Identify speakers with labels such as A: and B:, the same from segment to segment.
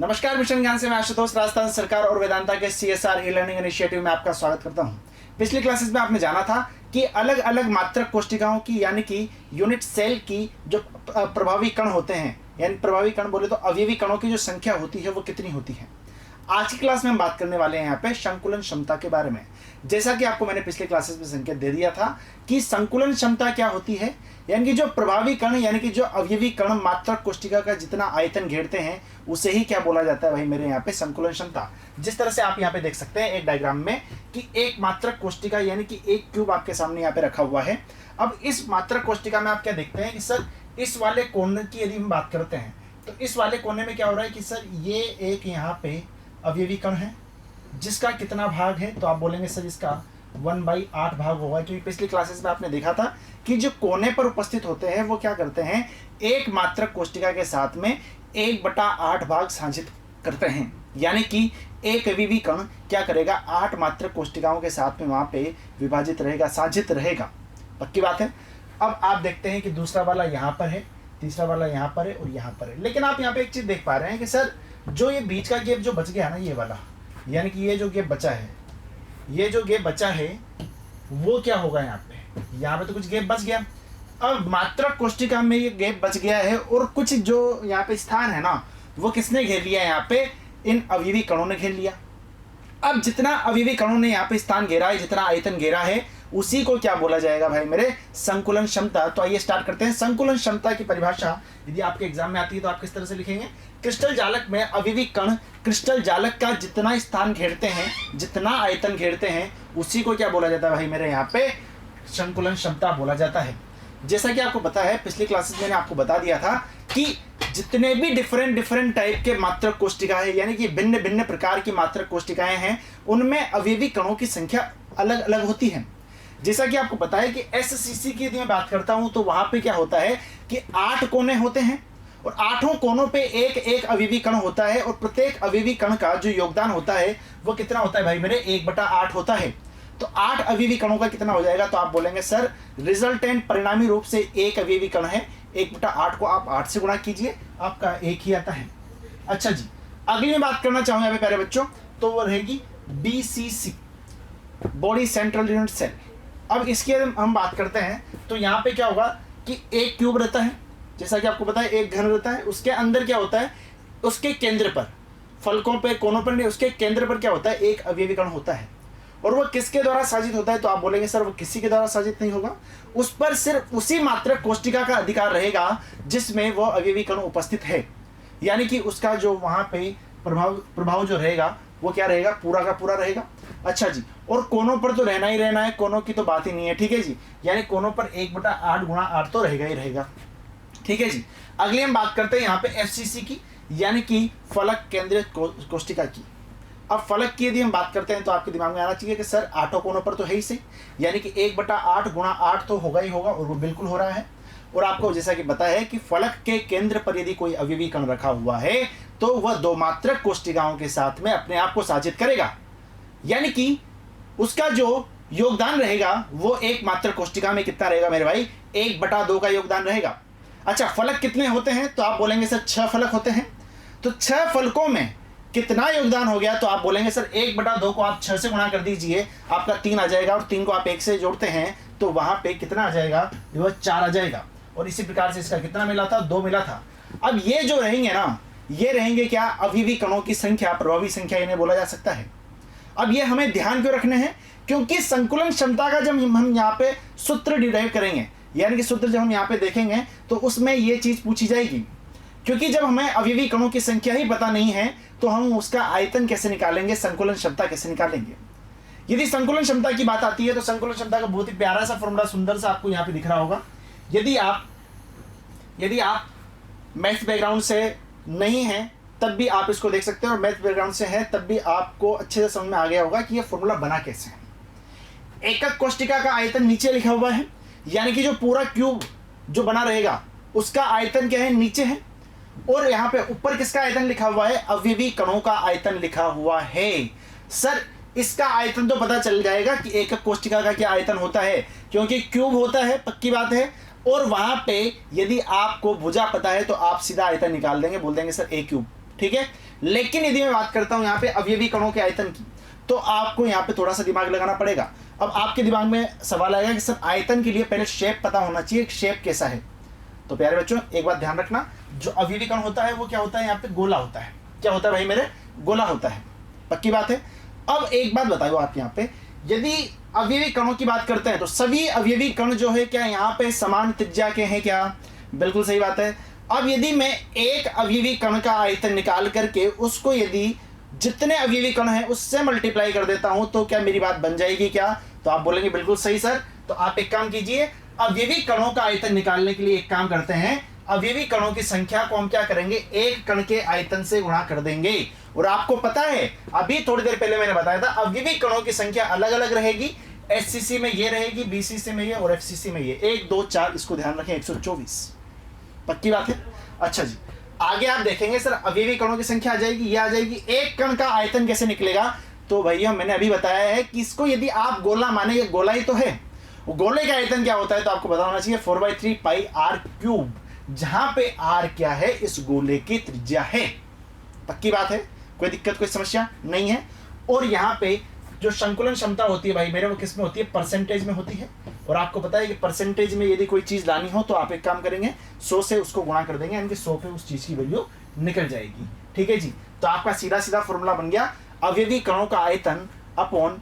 A: नमस्कार, मिशन ज्ञान से मैं आशुतोष राजस्थान सरकार और वेदांता के CSR ई लर्निंग इनिशिएटिव में आपका स्वागत करता हूं। पिछली क्लासेस में आपने जाना था कि अलग अलग मात्रक कोशिकाओं की यानी कि यूनिट सेल की जो प्रभावी कण होते हैं, यानी प्रभावी कण बोले तो अवयवी कणों की जो संख्या होती है वो कितनी होती है। आज की क्लास में हम बात करने वाले हैं यहाँ पे संकुलन क्षमता के बारे में। जैसा कि आपको मैंने पिछले क्लासेस में संकेत दे दिया था कि संकुलन क्षमता क्या होती है, यानी कि जो प्रभावी कण यानी कि जो अवयवी कण मात्रक कोशिका का जितना आयतन घेरते हैं उसे ही क्या बोला जाता है भाई मेरे यहाँ पे संकुलन क्षमता। जिस तरह से आप यहाँ पे देख सकते हैं एक डायग्राम में कि एक मात्रक कोशिका यानी कि एक क्यूब आपके सामने यहाँ पे रखा हुआ है। अब इस मात्रक कोशिका में आप क्या देखते हैं कि सर इस वाले कोने की यदि हम बात करते हैं तो इस वाले कोने में क्या हो रहा है कि सर ये एक यहाँ पे अवयवी कण है जिसका कितना भाग है, तो आप बोलेंगे सर इसका 1/8 भाग होगा। क्योंकि पिछली क्लासेस में आपने देखा था कि जो कोने पर उपस्थित होते हैं वो क्या करते हैं, एक मात्रक कोशिका के साथ में 1/8 भाग साझित करते हैं, यानी कि एक अवयवी कण क्या करेगा 8 मात्रक कोशिकाओं के साथ में वहां पे विभाजित रहेगा, साझित रहेगा। पक्की बात है। अब आप देखते हैं कि दूसरा वाला यहाँ पर है, तीसरा वाला यहाँ पर है और यहाँ पर है। लेकिन आप यहाँ पे एक चीज देख पा रहे हैं कि सर जो ये बीच का गैप जो बच गया ना, ये वाला यानी कि ये जो गैप बचा है, ये जो गैप बचा है वो क्या होगा यहाँ पे तो कुछ गैप बच गया। अब मात्रक कोशिका में ये गैप बच गया है और कुछ जो यहाँ पे स्थान है ना वो किसने घेर लिया, यहाँ पे इन अवयवी कणों ने घेर लिया। अब जितना अवयवी कणों ने यहाँ पे स्थान घेरा है, जितना आयतन घेरा है, उसी को क्या बोला जाएगा भाई मेरे संकुलन क्षमता। तो आइए स्टार्ट करते हैं। संकुलन क्षमता की परिभाषा यदि आपके एग्जाम में आती है तो आप किस तरह से लिखेंगे, क्रिस्टल जालक में अवयवी कण क्रिस्टल जालक का जितना स्थान घेरते हैं, जितना आयतन घेरते हैं, उसी को क्या बोला जाता है भाई मेरे यहाँ पे संकुलन क्षमता बोला जाता है। जैसा कि आपको पता है पिछली क्लासेस में मैंने आपको बता दिया था कि जितने भी डिफरेंट टाइप के मात्रक कोशिकाएं यानी कि भिन्न भिन्न प्रकार की मात्रक कोशिकाएं हैं उनमें अवयवी कणों की संख्या अलग अलग होती है। जैसा कि आपको पता है कि SCC की यदि मैं बात करता हूं तो वहां पे क्या होता है कि 8 कोने होते हैं और 8 कोनों पे एक एक अवयवी कण होता है और प्रत्येक अवयवी कण का जो योगदान होता है वो कितना होता है भाई मेरे 1/8 होता है। तो 8 अवयवी कणों का कितना हो जाएगा, तो आप बोलेंगे सर रिजल्टेंट परिणामी रूप से एक अवयवी कण है, 1/8 को आप 8 से गुणा कीजिए, आपका 1 ही आता है। अच्छा जी, अगली मैं बात करना चाहूंगा प्यारे बच्चों, तो वो रहेगी BCC body central unit cell. अब इसकी हम बात करते हैं तो यहाँ पे क्या होगा कि एक क्यूब रहता है, जैसा कि आपको पता है एक घन रहता है, उसके अंदर क्या होता है, उसके केंद्र पर, फलकों पे कोनों पर नहीं, उसके केंद्र पर क्या होता है एक अवयवी कण होता है। और वो किसके द्वारा साजित होता है, तो आप बोलेंगे सर वो किसी के द्वारा साजित नहीं होगा, उस पर सिर्फ उसी मात्रक कोशिका का अधिकार रहेगा जिसमें वो अवयवी कण उपस्थित है, यानी कि उसका जो वहां पे प्रभाव जो रहेगा वो क्या रहेगा, पूरा का पूरा रहेगा। अच्छा जी, और कोनों पर तो रहना ही रहना है, कोनों की तो बात ही नहीं है, ठीक है जी, यानी कोनों पर 1/8 गुणा 8 तो रहेगा ही रहेगा, ठीक है जी। अगली हम बात करते हैं यहाँ पे FCC की, यानी कि फलक केंद्रित कोशिका की। अब फलक की यदि हम बात करते हैं तो आपके दिमाग में आना चाहिए कि सर 8 कोनों पर तो है ही सही, यानी कि 1/8 गुणा 8 तो होगा ही होगा और वो बिल्कुल हो रहा है। और आपको जैसा कि पता है कि फलक के केंद्र पर यदि कोई अवयवी कण रखा हुआ है तो वह 2 मात्रक कोशिकाओं के साथ में अपने आप को साजित करेगा, यानी कि उसका जो योगदान रहेगा वो एक मात्रक कोशिका में कितना रहेगा मेरे भाई, 1/2 का योगदान रहेगा। अच्छा, फलक कितने होते हैं, तो आप बोलेंगे सर 6 फलक होते हैं। तो 6 फलकों में कितना योगदान हो गया, तो आप बोलेंगे सर 1/2 को आप 6 से गुणा कर दीजिए, आपका 3 आ जाएगा, और 3 को आप 1 से जोड़ते हैं तो वहां पे कितना आ जाएगा, वो 4 आ जाएगा। और इसी प्रकार से इसका कितना मिला था, 2 मिला था। अब ये जो रहेंगे ना, ये रहेंगे क्या, अवयवी कणों की संख्या, प्रभावी संख्या इन्हें बोला जा सकता है। अब ये हमें ध्यान क्यों रखने हैं, क्योंकि संकुलन क्षमता का जब हम यहाँ पे सूत्र डिराइव करेंगे, यानी कि सूत्र जब हम यहाँ पे देखेंगे तो उसमें ये चीज पूछी जाएगी। क्योंकि जब हमें अवयवी कणों की संख्या ही पता नहीं है तो हम उसका आयतन कैसे निकालेंगे, संकुलन क्षमता कैसे निकालेंगे। यदि संकुलन क्षमता की बात आती है तो संकुलन क्षमता का बहुत ही प्यारा सा फॉर्मूला सुंदर सा आपको यहाँ पे दिख रहा होगा। यदि आप मैथ बैकग्राउंड से नहीं हैं तब भी आप इसको देख सकते हैं, और मैथ बैकग्राउंड से है तब भी आपको अच्छे से समझ में आ गया होगा कि यह फॉर्मूला बना कैसे है। एकक कोशिका का आयतन नीचे लिखा हुआ है, यानी कि जो पूरा क्यूब जो बना रहेगा उसका आयतन क्या है, नीचे है, और यहाँ पे ऊपर किसका आयतन लिखा हुआ है, अवयवी कणों का आयतन लिखा हुआ है। सर इसका आयतन तो पता चल जाएगा कि एकक कोशिका का क्या आयतन होता है, क्योंकि क्यूब होता है, पक्की बात है। और वहां पे यदि आपको भुजा पता है तो आप सीधा आयतन निकाल देंगे, बोल देंगे सर A क्यूब, ठीक है। लेकिन यदि मैं बात करता हूं यहाँ पे अवयवी कणों के आयतन की, तो आपको यहाँ पे थोड़ा सा दिमाग लगाना पड़ेगा। अब आपके दिमाग में सवाल आएगा कि सर आयतन के लिए पहले शेप पता होना चाहिए, शेप कैसा है। तो प्यारे बच्चों एक बात ध्यान रखना, जो अवयवी कण होता है वो क्या होता है, यहाँ पे गोला होता है। क्या होता है भाई मेरे, गोला होता है, पक्की बात है। अब एक बात बताओ आप यहाँ पे, यदि अवयवी कणों की बात करते हैं तो सभी अवयवी कण जो है क्या यहाँ पे समान त्रिज्या के हैं क्या, बिल्कुल सही बात है। अब यदि मैं एक अवयवी कण का आयतन निकाल करके उसको यदि जितने अवयवी कण हैं उससे मल्टीप्लाई कर देता हूं तो क्या मेरी बात बन जाएगी क्या, तो आप बोलेंगे बिल्कुल सही सर। तो आप एक काम कीजिए, अवयवी कणों का आयतन निकालने के लिए एक काम करते हैं, अवयवी कणों की संख्या को हम क्या करेंगे, एक कण के आयतन से गुणा कर देंगे। और आपको पता है अभी थोड़ी देर पहले मैंने बताया था अवयवी कणों की संख्या अलग अलग रहेगी, एचसीसी में ये रहेगी, बीसीसी में ये और एफसीसी में ये 1 2 4, इसको ध्यान रखें 124, पक्की बात है। अच्छा जी, आगे आप देखेंगे सर अवयवी कणों की संख्या आ जाएगी, ये आ जाएगी, एक कण का आयतन कैसे निकलेगा, तो भैया मैंने अभी बताया है कि इसको यदि आप गोला माने, ये गोला ही तो है, वो गोले का आयतन क्या होता है तो आपको पता होना चाहिए 4/3 पाई r क्यूब, जहां पे r क्या है, इस गोले की त्रिज्या है, पक्की बात है, कोई दिक्कत कोई समस्या नहीं है। और यहाँ पे जो संकुलन क्षमता होती है भाई मेरे, वो किस में होती है, परसेंटेज में होती है। और आपको पता है कि परसेंटेज में यदि कोई चीज लानी हो तो आप एक काम करेंगे 100 से उसको गुणा कर देंगे, यानी कि 100 पे उस चीज की वैल्यू निकल जाएगी, ठीक है जी। तो आपका सीधा सीधा फॉर्मूला बन गया, अवयवी कणों का आयतन अपॉन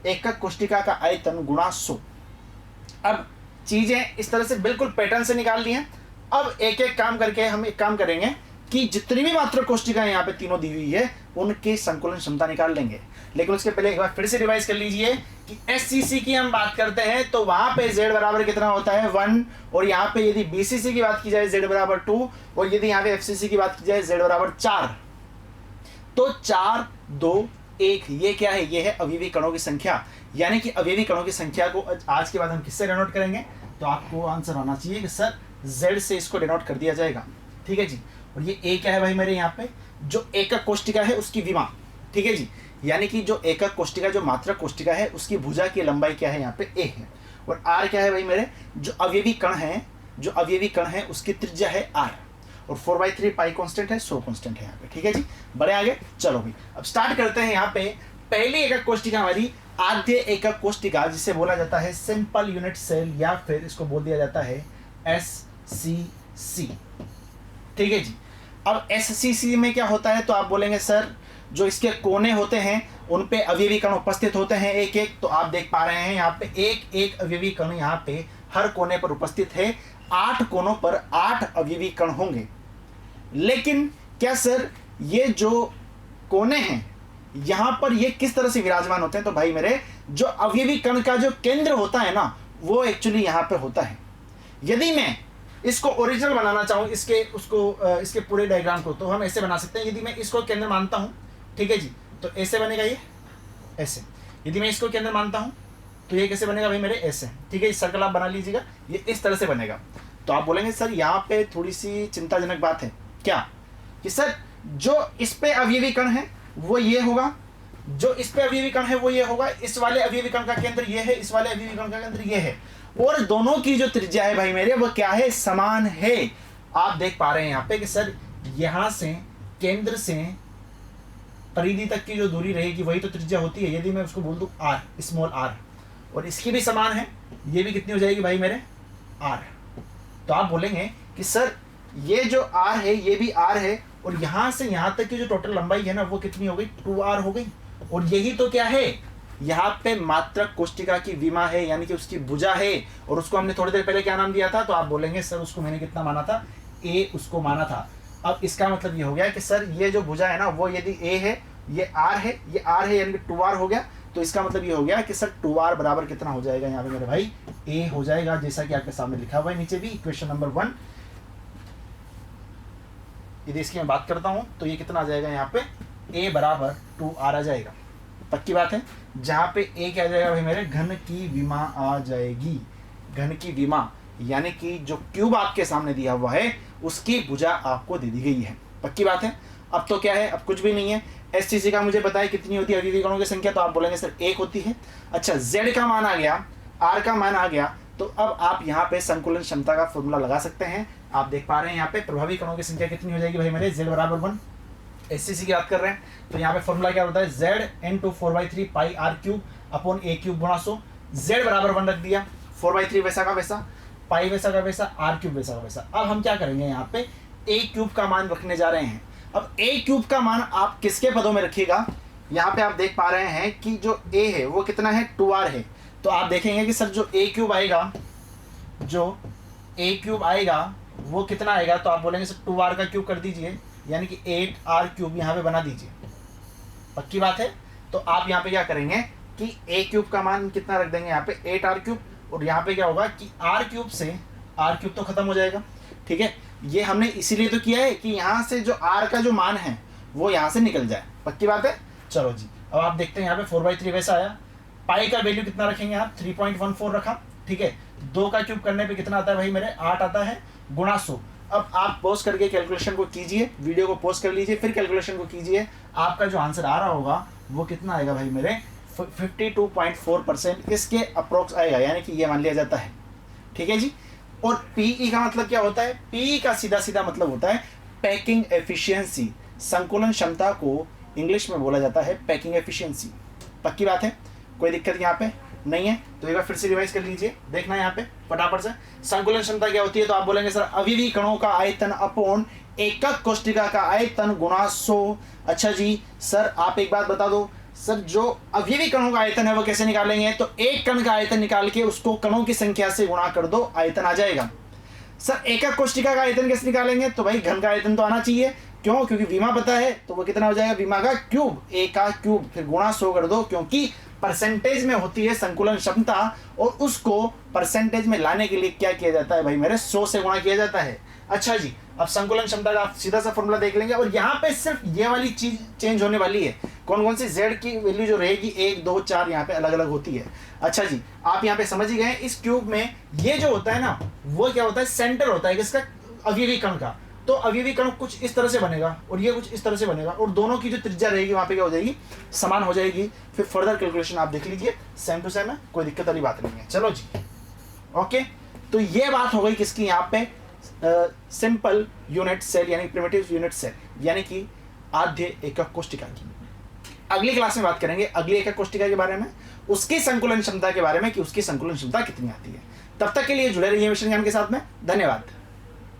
A: एकक कोष्टिका का आयतन गुणा 100। अब चीजें इस तरह से बिल्कुल पैटर्न से निकाल ली हैं। अब एक एक काम करके हम एक काम करेंगे कि जितनी भी मात्रक कोष्टिकाएं यहाँ पे तीनों दी हुई है उनकी संकुलन क्षमता निकाल लेंगे। लेकिन उसके पहले एक बार फिर से रिवाइज कर लीजिए कि एससीसी की हम बात करते हैं तो वहां पे z बराबर कितना होता है 1, और यहाँ पे यदि बीसीसी की बात की जाए z बराबर 2, और यदि यहाँ पे एफसीसी की बात की जाए z बराबर 4, तो 4 2 1 ये क्या है, ये है अवयवी कणों की संख्या। यानी कि अवयवी कणों की संख्या को आज के बाद हम किससे डिनोट करेंगे, तो आपको आंसर आना चाहिए कि सर z से इसको डिनोट कर दिया जाएगा, ठीक है जी। और ये a क्या है भाई मेरे, यहाँ पे जो एकक कोष्टिका है उसकी विमा, ठीक है जी, यानी कि जो एकक कोष्टिका जो मात्रक कोष्टिका है उसकी भुजा की लंबाई क्या है, यहाँ पे a है। और r क्या है भाई मेरे, जो अवयवी कण है, जो अवयवी कण है उसकी त्रिज्या है r, और 4/3 पाई कांस्टेंट है, 100 कांस्टेंट है यहाँ पे, ठीक है जी। बड़े आगे चलो भाई, अब स्टार्ट करते हैं। यहाँ पे पहली एकक कोष्टिका हमारी आद्य एकक कोष्टिका, जिसे बोला जाता है सिंपल यूनिट सेल, या फिर इसको बोल दिया जाता है SCC, ठीक है जी। अब SCC में क्या होता है, तो आप बोलेंगे सर जो इसके कोने होते हैं उन पे अवयवी कण उपस्थित होते हैं एक एक, तो आप देख पा रहे हैं यहाँ पे एक एक अवयवी कण यहाँ पे हर कोने पर उपस्थित है, 8 कोनों पर 8 अवयवी कण होंगे। लेकिन क्या सर ये जो कोने हैं यहाँ पर ये किस तरह से विराजमान होते हैं, तो भाई मेरे जो अवयवी कण का जो केंद्र होता है ना वो एक्चुअली यहाँ पे होता है। यदि मैं इसको ओरिजिनल बनाना चाहूँ इसके इसके पूरे डायग्राम को, तो हम ऐसे बना सकते हैं। यदि मैं इसको केंद्र मानता हूँ, ठीक है जी, तो ऐसे बनेगा ये ऐसे। यदि मैं इसको केंद्र मानता हूँ तो ये कैसे बनेगा भाई मेरे, ऐसे, ठीक है। इस सर्कल आप बना लीजिएगा, ये इस तरह से बनेगा। तो आप बोलेंगे सर यहाँ पे थोड़ी सी चिंताजनक बात है क्या, कि सर जो इस पे अवयवी कण है वो ये होगा, जो इस पे अवयवी कण है वो ये होगा, इस वाले अवयवी कण का केंद्र ये है, इस वाले अवयवी कण का केंद्र ये है, और दोनों की जो त्रिज्या है भाई मेरे वो क्या है, समान है। आप देख पा रहे हैं यहाँ पे कि सर यहां से केंद्र से परिधि तक की जो दूरी रहेगी वही तो त्रिज्या होती है। यदि मैं उसको बोल दूं r, स्मॉल r, और इसकी भी समान है, ये भी कितनी हो जाएगी भाई मेरे, r। तो आप बोलेंगे कि सर ये जो r है ये भी r है, और यहां से यहां तक की जो टोटल लंबाई है ना वो कितनी हो गई, 2r हो गई। और यही तो क्या है, यहाँ पे मात्रक कोष्टिका की विमा है, यानी कि उसकी भुजा है, और उसको हमने थोड़ी देर पहले क्या नाम दिया था, तो आप बोलेंगे सर उसको मैंने कितना माना था, a उसको माना था। अब इसका मतलब ये हो गया कि सर ये जो भुजा है ना वो यदि a है, ये r है, ये r है, यानी कि 2r हो गया। तो इसका मतलब ये हो गया कि सर 2r बराबर कितना हो जाएगा यहाँ पे मेरे भाई, a हो जाएगा, जैसा कि आपके सामने लिखा हुआ है नीचे भी इक्वेशन नंबर 1। यदि इसकी मैं बात करता हूँ तो ये कितना आ जाएगा, यहाँ पे a बराबर 2r आ जाएगा, पक्की बात है। जहाँ पे a क्या आ जाएगा भाई मेरे, घन की विमा आ जाएगी, घन की विमा, यानी कि जो क्यूब आपके सामने दिया हुआ है उसकी भुजा आपको दे दी गई है, पक्की बात है। अब तो क्या है, अब कुछ भी नहीं है। SCC का मुझे पता है कितनी होती है अवयवी कणों की संख्या, तो आप बोलेंगे सर 1 होती है। अच्छा Z का मान आ गया, R का मान आ गया, तो अब आप यहाँ पे संकुलन क्षमता का फॉर्मूला लगा सकते हैं। आप देख पा रहे हैं यहाँ पे प्रभावी कणों की संख्या कितनी हो जाएगी भाई मेरे, Z बराबर 1, SCC की बात कर रहे हैं तो यहाँ पे फॉर्मूला क्या होता है, Z × 4/3 pi r cube upon a cube गुणा 100। Z बराबर 1 रख दिया, 4/3 वैसा का वैसा, पाई वैसा का वैसा, r क्यूब वैसा का वैसा। अब हम क्या करेंगे, यहाँ पे a क्यूब का मान रखने जा रहे हैं। अब a क्यूब का मान आप किसके पदों में रखिएगा, यहाँ पे आप देख पा रहे हैं कि जो a है वो कितना है, 2r है। तो आप देखेंगे कि सर जो a क्यूब आएगा, जो a क्यूब आएगा वो कितना आएगा, तो आप बोलेंगे सर 2r का क्यूब कर दीजिए, यानी कि 8r क्यूब यहाँ पे बना दीजिए। पक्की बात है। तो आप यहाँ पे क्या करेंगे कि a क्यूब का मान कितना रख देंगे, यहाँ पे 8r क्यूब, और यहाँ पे क्या होगा कि r क्यूब से r क्यूब तो खत्म हो जाएगा। ठीक है, ये हमने इसीलिए तो किया है कि यहाँ से जो r का जो मान है वो यहाँ से निकल जाए। पक्की बात है। चलो जी, अब आप देखते हैं यहाँ पे 4/3 वैसा आया, पाई का वैल्यू कितना रखेंगे आप, 3.14 रखा। ठीक है, 2 का क्यूब करने पे कितना आता है भाई मेरे, 8 आता है, गुणा 100। अब आप पॉज करके कैलकुलेशन को कीजिए, वीडियो को पॉज कर लीजिए, फिर कैलकुलेशन को कीजिए। आपका जो आंसर आ रहा होगा वो कितना आएगा भाई मेरे, 52.4% इसके अप्रोक्स आएगा, यानी कि ये मान लिया जाता है। ठीक है जी। और पीई का मतलब क्या होता है, पीई का सीधा सीधा मतलब होता है पैकिंग एफिशिएंसी। संकुलन क्षमता को इंग्लिश में बोला जाता है पैकिंग एफिशिएंसी। पक्की बात है, कोई दिक्कत यहाँ पे नहीं है। तो एक बार फिर से रिवाइज कर लीजिए, देखना है यहाँ पे फटाफट से। संकुलन क्षमता क्या होती है, तो आप बोलेंगे सर अवयवी कणों का आयतन अपॉन एकक कोष्टिका का आयतन गुणा 100। अच्छा जी सर आप एक बात बता दो, सर जो अवयवी कणों का आयतन है वो कैसे निकालेंगे, तो एक कण का आयतन निकाल के उसको कणों की संख्या से गुणा कर दो, आयतन आ जाएगा। सर एकक कोष्टिका का आयतन कैसे निकालेंगे, तो भाई घन का आयतन तो आना चाहिए, क्यों, क्योंकि विमा पता है, तो वो कितना हो जाएगा, विमा का क्यूब, ए का क्यूब, फिर गुणा 100 कर दो, क्योंकि परसेंटेज में होती है संकुलन क्षमता, और उसको परसेंटेज में लाने के लिए क्या किया जाता है भाई मेरे, 100 से गुणा किया जाता है। अच्छा जी, अब संकुलन क्षमता का आप सीधा सा फॉर्मूला देख लेंगे, और यहाँ पे सिर्फ ये वाली चीज चेंज होने वाली है, कौन कौन सी, Z की वैल्यू जो रहेगी 1 2 4 यहाँ पे अलग अलग होती है। अच्छा जी, आप यहाँ पे समझ ही गए, इस क्यूब में ये जो होता है ना, वो क्या होता है, सेंटर होता है किसका, अवयवी कण का। तो अवयवी कण कुछ इस तरह से बनेगा और ये कुछ इस तरह से बनेगा, और दोनों की जो त्रिज्या रहेगी वहां पे क्या हो जाएगी, समान हो जाएगी। फिर फर्दर कैलकुलेशन आप देख लीजिए, सेम टू सेम है, कोई दिक्कत वाली बात नहीं है। चलो जी, ओके। तो ये बात हो गई किसकी, यहाँ पे सिंपल यूनिट सेल यानी प्रिमिटिव यूनिट सेल, यानी कि आद्य एकक कोष्टिका की। अगली क्लास में बात करेंगे अगली एकक कोष्टिका के बारे में, उसकी संकुलन क्षमता के बारे में, कि उसकी संकुलन क्षमता कितनी आती है। तब तक के लिए जुड़े रहिए मिशन ज्ञान के साथ में। धन्यवाद।